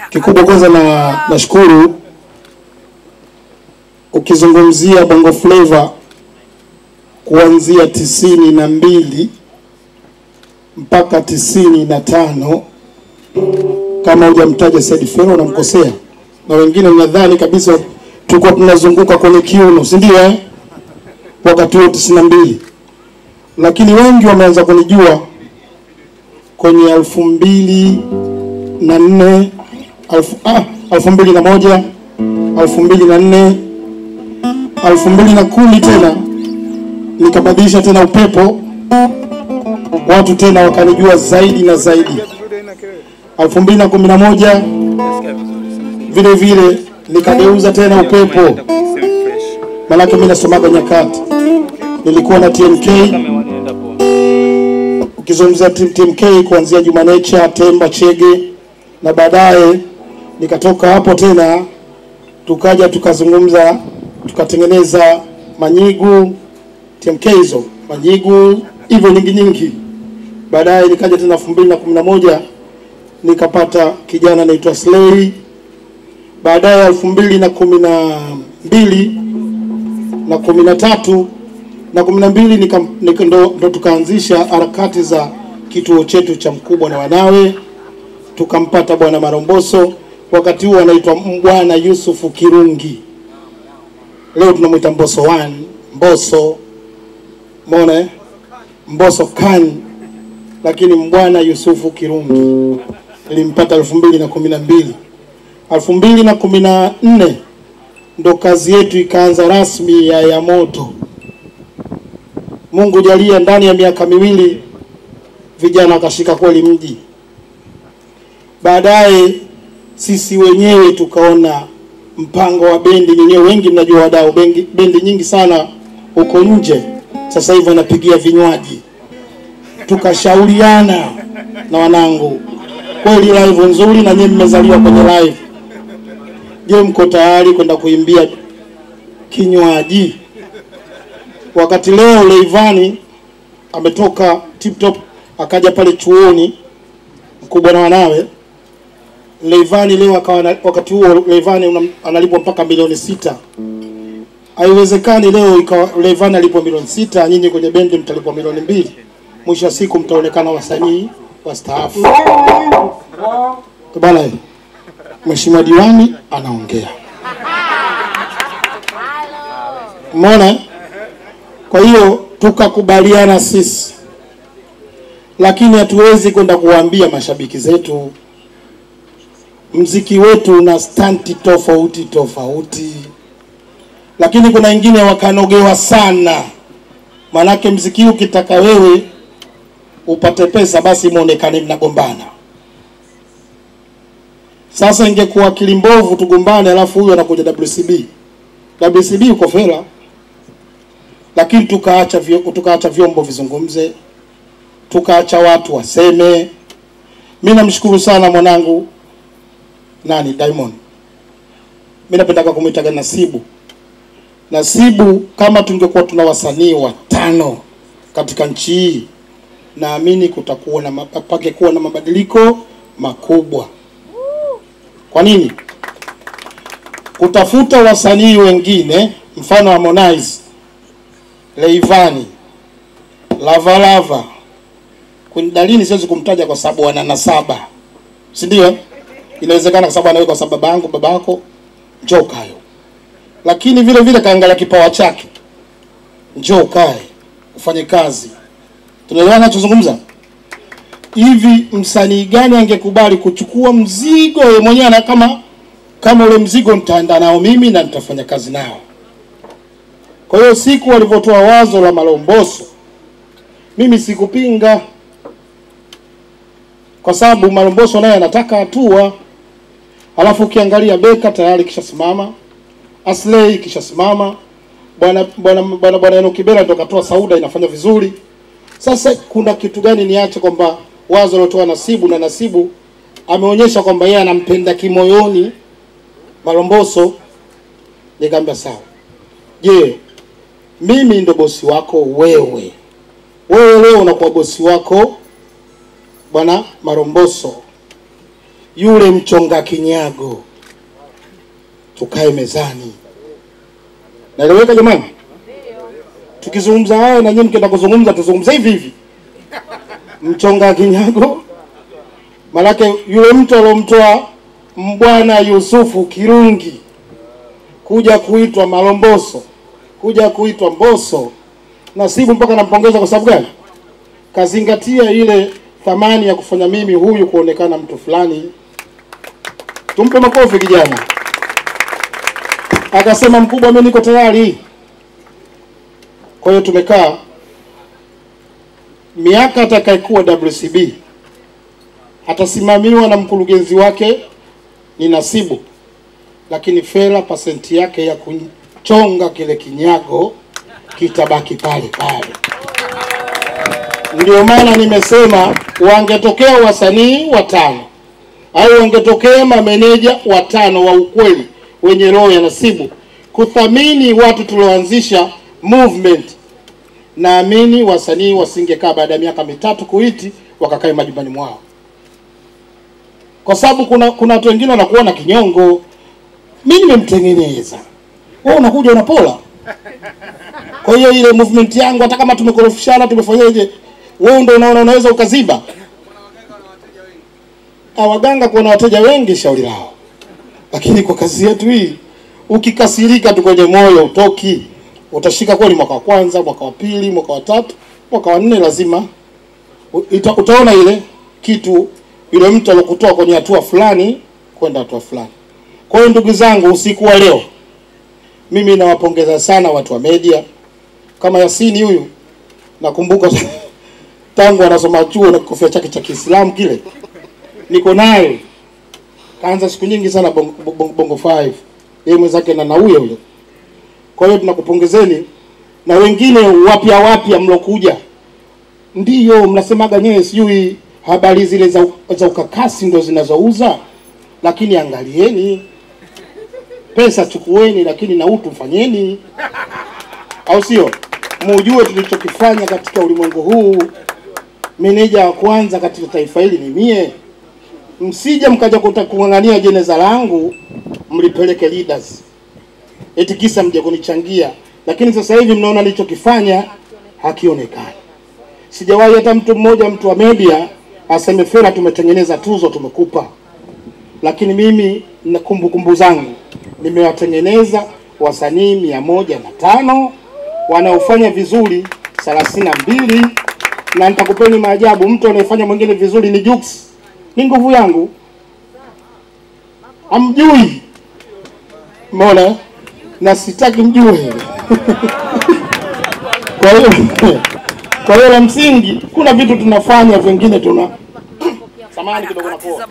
Kikubwa kwanza nashukuru ukizungumzia Bongo Flava kuanzia 92 mpaka 95, kama hujamtaja Said Fero unamkosea. Na wengine mnadhani kabisa tulikuwa tunazunguka kwenye kiuno, si ndio? Wakati wa 92. Lakini wengi wameanza kunijua kwenye 2004, 2001, 2004, 2010 tena nikabadilisha tena upepo, watu tena wakanijua zaidi na zaidi. 2011 vile vile nikageuza tena upepo, malaki mimi nasomaga nyakati, nilikuwa na TMK. Ukizungumza TMK kuanzia Juma Nature, Temba, Chege, na baadaye nikatoka hapo tena tukaja tukazungumza tukatengeneza Manyigu, TMK hizo Manyigu hivyo nyingi. Baadaye nikaja tena 2011 nikapata kijana anaitwa Slay. Baadaye 2012 na 13 na 12 ndo tukaanzisha harakati za kituo chetu cha Mkubwa na Wanawe, tukampata bwana Maromboso. Wakati huo anaitwa bwana Yusufu Kirungi, leo tunamuita Mboso 1, Mboso Mone, Mboso Khan, lakini mbwana Yusufu Kirungi nilimpata 2012. 2014 ndo kazi yetu ikaanza rasmi ya moto. Mungu jalia, ndani ya miaka miwili vijana wakashika kweli mji. Baadaye sisi wenyewe tukaona mpango wa bendi, nyenyewe wengi mnajua wadau bendi nyingi sana huko nje sasa hivi wanapigia vinywaji. Tukashauriana na wanangu, kweli live nzuri na nyinyi mmezaliwa kwenye live, je, mko tayari kwenda kuimbia kinywaji? Wakati leo Leivani ametoka Tip Top akaja pale chuoni Mkubwa na Wanawe, Leivani leo akawa, wakati huo Leivani analipwa mpaka milioni 6. Haiwezekani leo ikawa Leivani alipwa milioni 6, nyinyi kwenye bendi mtalipwa milioni 2. Mwisho wa siku mtaonekana wasanii wastaafu. Bwana, Mheshimiwa Diwani anaongea. Umeona? Kwa hiyo tukakubaliana sisi, lakini hatuwezi kwenda kuwaambia mashabiki zetu mziki wetu una stanti tofauti. Lakini kuna wengine wakanogewa sana, manake mziki ukitaka wewe upate pesa basi muonekane mnagombana. Sasa ingekuwa kilimbovu tugombane alafu huyo anakuja WCB uko fela. Lakini tukaacha vyombo vizungumze, tukaacha watu waseme. Mimi namshukuru sana mwanangu Diamond. Mimi napenda kumuita Nasibu. Kama tungekuwa tuna wasanii 5 katika nchi hii, naamini kutakuwa na pangekuwa na mabadiliko makubwa. Kwa nini? Kutafuta wasanii wengine mfano Harmonize, Leivani, Lava Dalini siwezi kumtaja kwa sababu wana nasaba, si ndio? Inawezekana kwa sababu anaweka sababu babangu, babako, njoo kayo. Lakini vile vile kaangalia kipawa chake, njoo kae ufanye kazi. Tunaelewana tunachozungumza? Hivi msanii gani angekubali kuchukua mzigo yeye mwenyewe, na kama ule mzigo nitaenda nao mimi na nitafanya kazi nao? Kwa hiyo siku walivyotoa wazo la Maromboso, mimi sikupinga, kwa sababu Maromboso naye anataka hatua. Alafu ukiangalia Beka tayari kisha simama, Aslay kisha simama, bwana Enokibela ndo katoa Sauda inafanya vizuri. Sasa kuna kitu gani niache kwamba wazo lotoa Nasibu, na Nasibu ameonyesha kwamba yeye anampenda kimoyoni Maromboso? Nikamwambia sawa. Je, mimi ndo bosi wako wewe leo unakuwa bosi wako bwana Maromboso. yule mchonga kinyago, tukae mezani. Naeleweka jamani? Tukizungumza haya na nyinyi mkienda kuzungumza tuzungumze hivi hivi. Mchonga kinyago, malaki yule mtu alomtoa Mbwana Yusufu Kirungi kuja kuitwa Malomboso, kuja kuitwa Mboso, Nasibu mpaka nampongeza kwa sababu gani? Kazingatia ile thamani ya kufanya mimi huyu kuonekana mtu fulani. Tumpe makofi kijana. Akasema mkubwa, mimi niko tayari. Kwa hiyo tumekaa miaka atakayekuwa WCB atasimamiwa na mkurugenzi wake ni Nasibu, lakini Fella pasenti yake ya kuchonga kile kinyago kitabaki pale pale. Ndio maana nimesema wangetokea wasanii watano au wangetokea mameneja watano wa ukweli wenye roho ya Nasibu kuthamini watu tulioanzisha movement, naamini wasanii wasingekaa baada ya miaka mitatu kuiti wakakae majumbani mwao. Kwa sababu kuna watu wengine wanakuwa na kinyongo. Mimi nimemtengeneza, wewe unakuja unapola. Kwa hiyo ile movement yangu hata kama tumekorofishana tumefanyaje, wewe ndio unaona unaweza ukaziba. Waganga kuna wateja wengi shauri lao. Lakini kwa kazi yetu hii ukikasirika tu kwenye moyo utoki. Utashika kweli mwaka wa kwanza, mwaka wa pili, mwaka wa tatu, mwaka wa nne lazima utaona ile kitu yule mtu alokutoa kwenye hatua fulani kwenda hatua fulani. Kwa hiyo ndugu zangu, usiku wa leo mimi nawapongeza sana watu wa media. Kama Yasini huyu nakumbuka tangu anasoma chuo na kofia chake cha Kiislamu kile niko naye, kaanza siku nyingi sana Bongo 5 yeye mwenzake na nauye yule. Kwa hiyo tunakupongezeni na wengine wapya mlokuja. Ndiyo mnasemaga nyewe sijui habari zile za ukakasi ndio zinazouza, lakini angalieni pesa chukueni, lakini na utu mfanyeni, au sio? Mujue tulichokifanya katika ulimwengu huu. Meneja wa kwanza katika taifa hili ni mie. Msije mkaja kungangania jeneza langu mlipeleke leaders eti kisa mje kunichangia, lakini sasa hivi mnaona nilichokifanya hakionekani. Sijawahi hata mtu mmoja, mtu wa media aseme Fella tumetengeneza tuzo tumekupa. Lakini mimi na kumbukumbu zangu nimewatengeneza wasanii 105 wanaofanya vizuri 32, na nitakupeni maajabu, mtu anayefanya mwingine vizuri ni Jux. Ni nguvu yangu. Amjui. Mbona? Na sitaki mjue. Kwa hiyo la msingi kuna vitu tunafanya, vingine tuna samahani kidogo na poa.